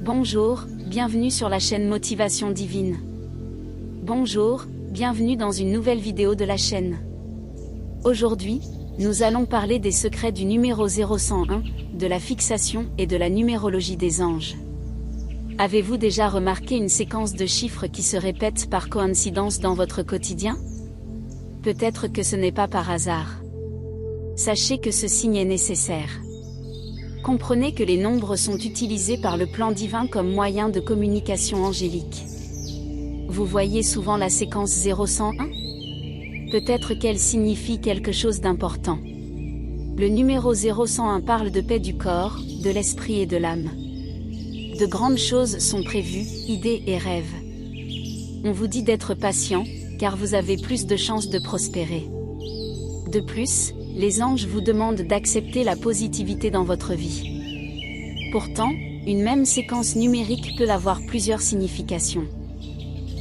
Bonjour, bienvenue sur la chaîne Motivation Divine. Bonjour, bienvenue dans une nouvelle vidéo de la chaîne. Aujourd'hui, nous allons parler des secrets du numéro 0101, de la fixation et de la numérologie des anges. Avez-vous déjà remarqué une séquence de chiffres qui se répètent par coïncidence dans votre quotidien? Peut-être que ce n'est pas par hasard. Sachez que ce signe est nécessaire. Comprenez que les nombres sont utilisés par le plan divin comme moyen de communication angélique. Vous voyez souvent la séquence 0101? Peut-être qu'elle signifie quelque chose d'important. Le numéro 0101 parle de paix du corps, de l'esprit et de l'âme. De grandes choses sont prévues, idées et rêves. On vous dit d'être patient, car vous avez plus de chances de prospérer. De plus, les anges vous demandent d'accepter la positivité dans votre vie. Pourtant, une même séquence numérique peut avoir plusieurs significations.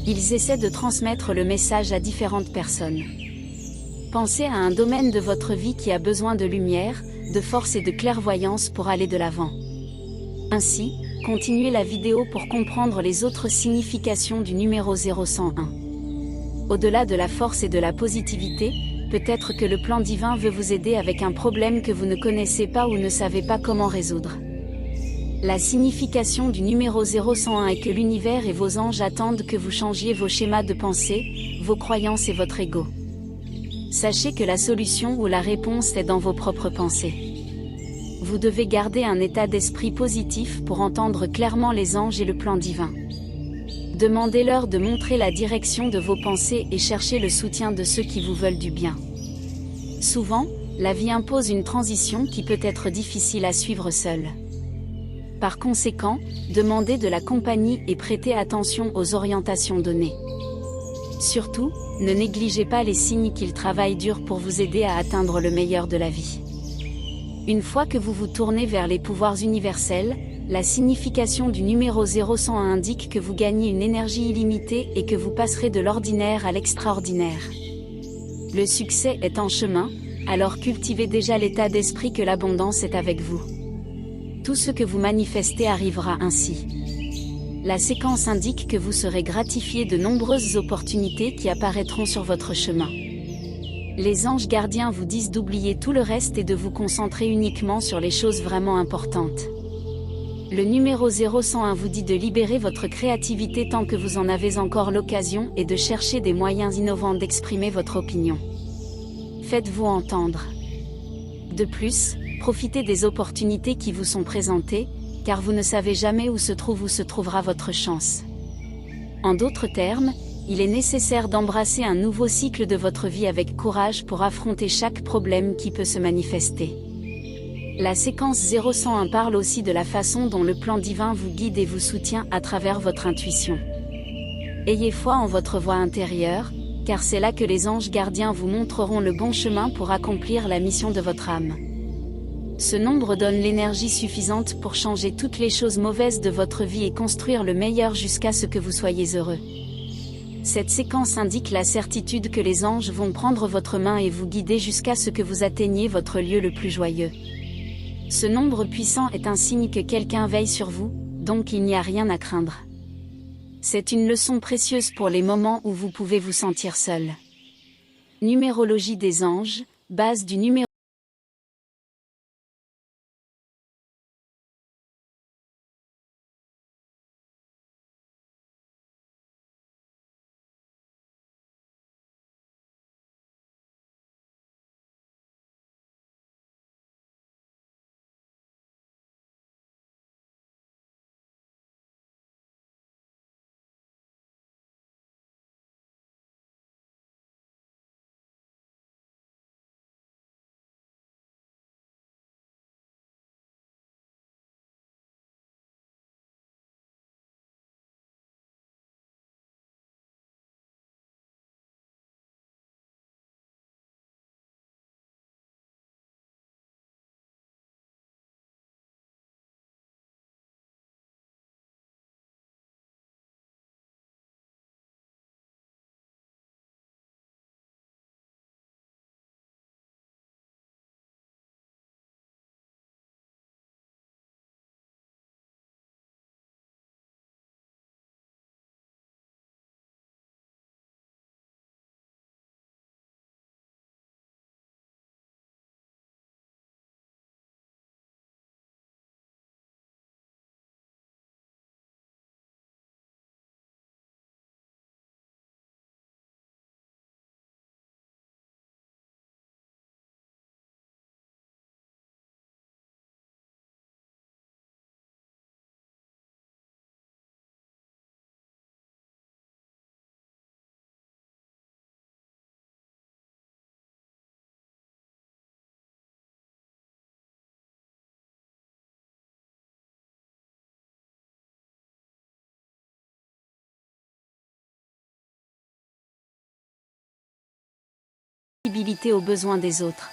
Ils essaient de transmettre le message à différentes personnes. Pensez à un domaine de votre vie qui a besoin de lumière, de force et de clairvoyance pour aller de l'avant. Ainsi, continuez la vidéo pour comprendre les autres significations du numéro 0101. Au-delà de la force et de la positivité, peut-être que le plan divin veut vous aider avec un problème que vous ne connaissez pas ou ne savez pas comment résoudre. La signification du numéro 0101 est que l'univers et vos anges attendent que vous changiez vos schémas de pensée, vos croyances et votre ego. Sachez que la solution ou la réponse est dans vos propres pensées. Vous devez garder un état d'esprit positif pour entendre clairement les anges et le plan divin. Demandez-leur de montrer la direction de vos pensées et cherchez le soutien de ceux qui vous veulent du bien. Souvent, la vie impose une transition qui peut être difficile à suivre seule. Par conséquent, demandez de la compagnie et prêtez attention aux orientations données. Surtout, ne négligez pas les signes qu'ils travaillent dur pour vous aider à atteindre le meilleur de la vie. Une fois que vous vous tournez vers les pouvoirs universels, la signification du numéro 0101 indique que vous gagnez une énergie illimitée et que vous passerez de l'ordinaire à l'extraordinaire. Le succès est en chemin, alors cultivez déjà l'état d'esprit que l'abondance est avec vous. Tout ce que vous manifestez arrivera ainsi. La séquence indique que vous serez gratifié de nombreuses opportunités qui apparaîtront sur votre chemin. Les anges gardiens vous disent d'oublier tout le reste et de vous concentrer uniquement sur les choses vraiment importantes. Le numéro 0101 vous dit de libérer votre créativité tant que vous en avez encore l'occasion et de chercher des moyens innovants d'exprimer votre opinion. Faites-vous entendre. De plus, profitez des opportunités qui vous sont présentées, car vous ne savez jamais où se trouve ou se trouvera votre chance. En d'autres termes, il est nécessaire d'embrasser un nouveau cycle de votre vie avec courage pour affronter chaque problème qui peut se manifester. La séquence 0101 parle aussi de la façon dont le plan divin vous guide et vous soutient à travers votre intuition. Ayez foi en votre voix intérieure, car c'est là que les anges gardiens vous montreront le bon chemin pour accomplir la mission de votre âme. Ce nombre donne l'énergie suffisante pour changer toutes les choses mauvaises de votre vie et construire le meilleur jusqu'à ce que vous soyez heureux. Cette séquence indique la certitude que les anges vont prendre votre main et vous guider jusqu'à ce que vous atteigniez votre lieu le plus joyeux. Ce nombre puissant est un signe que quelqu'un veille sur vous, donc il n'y a rien à craindre. C'est une leçon précieuse pour les moments où vous pouvez vous sentir seul. Numérologie des anges, base du numéro sensibilité aux besoins des autres.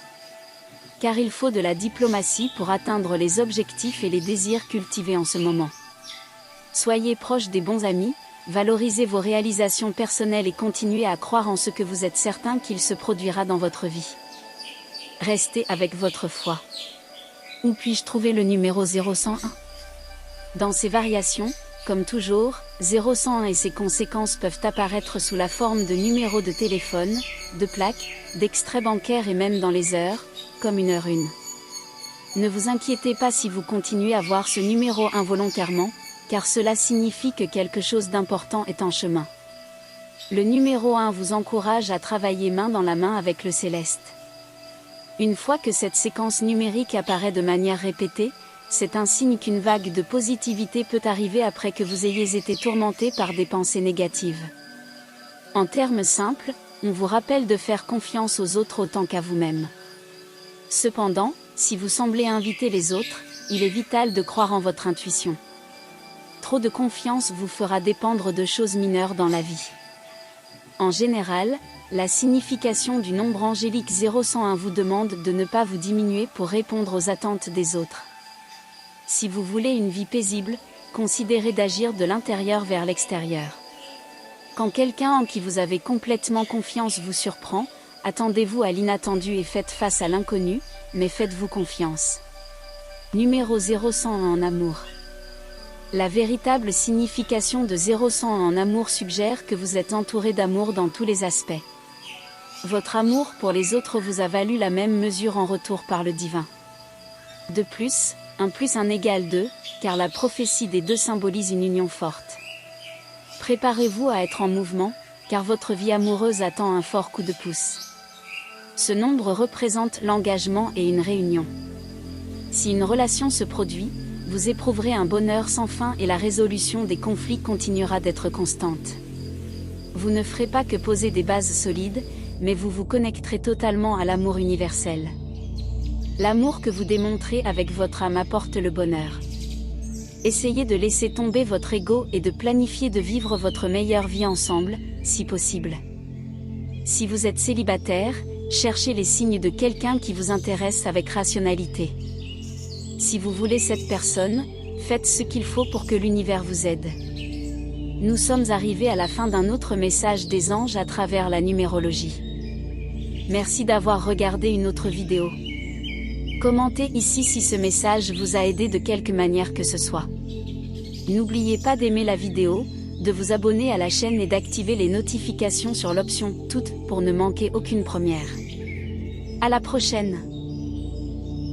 Car il faut de la diplomatie pour atteindre les objectifs et les désirs cultivés en ce moment. Soyez proche des bons amis, valorisez vos réalisations personnelles et continuez à croire en ce que vous êtes certain qu'il se produira dans votre vie. Restez avec votre foi. Où puis-je trouver le numéro 0101 ? Dans ses variations, comme toujours, 0101 et ses conséquences peuvent apparaître sous la forme de numéros de téléphone, de plaques, d'extraits bancaires et même dans les heures, comme 1h01. Ne vous inquiétez pas si vous continuez à voir ce numéro involontairement, car cela signifie que quelque chose d'important est en chemin. Le numéro 1 vous encourage à travailler main dans la main avec le céleste. Une fois que cette séquence numérique apparaît de manière répétée, c'est un signe qu'une vague de positivité peut arriver après que vous ayez été tourmenté par des pensées négatives. En termes simples, on vous rappelle de faire confiance aux autres autant qu'à vous-même. Cependant, si vous semblez inviter les autres, il est vital de croire en votre intuition. Trop de confiance vous fera dépendre de choses mineures dans la vie. En général, la signification du nombre angélique 0101 vous demande de ne pas vous diminuer pour répondre aux attentes des autres. Si vous voulez une vie paisible, considérez d'agir de l'intérieur vers l'extérieur. Quand quelqu'un en qui vous avez complètement confiance vous surprend, attendez-vous à l'inattendu et faites face à l'inconnu, mais faites-vous confiance. Numéro 0101 en amour. La véritable signification de 0101 en amour suggère que vous êtes entouré d'amour dans tous les aspects. Votre amour pour les autres vous a valu la même mesure en retour par le divin. De plus, 1 + 1 = 2, car la prophétie des deux symbolise une union forte. Préparez-vous à être en mouvement, car votre vie amoureuse attend un fort coup de pouce. Ce nombre représente l'engagement et une réunion. Si une relation se produit, vous éprouverez un bonheur sans fin et la résolution des conflits continuera d'être constante. Vous ne ferez pas que poser des bases solides, mais vous vous connecterez totalement à l'amour universel. L'amour que vous démontrez avec votre âme apporte le bonheur. Essayez de laisser tomber votre ego et de planifier de vivre votre meilleure vie ensemble, si possible. Si vous êtes célibataire, cherchez les signes de quelqu'un qui vous intéresse avec rationalité. Si vous voulez cette personne, faites ce qu'il faut pour que l'univers vous aide. Nous sommes arrivés à la fin d'un autre message des anges à travers la numérologie. Merci d'avoir regardé une autre vidéo. Commentez ici si ce message vous a aidé de quelque manière que ce soit. N'oubliez pas d'aimer la vidéo, de vous abonner à la chaîne et d'activer les notifications sur l'option « Toutes » pour ne manquer aucune première. À la prochaine!